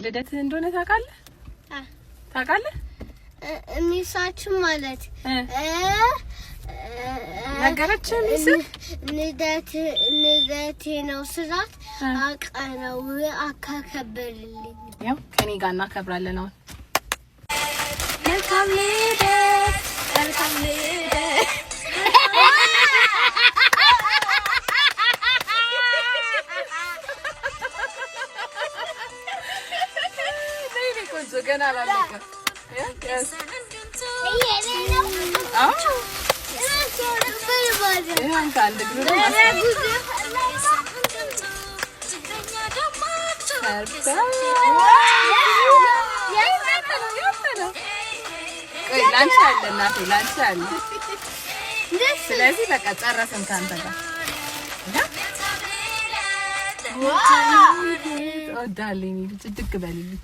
ልደት እንደሆነ ታውቃለህ? ታውቃለህ? ሚሳችሁ ማለት ነገረች ሚስ ልደቴ ነው ስላት አቀረው አካከበልልኝ። ያው ከኔ ጋር እናከብራለን አሁን። መልካም ልደት መልካም ልደት ገና አላለቀም። ላንቺ አለ እናቴ ላንቺ አለ። ስለዚህ በቃ ጨረስን ካንተ ጋር ወዳለኝ ልጅ ድግ በልልኝ።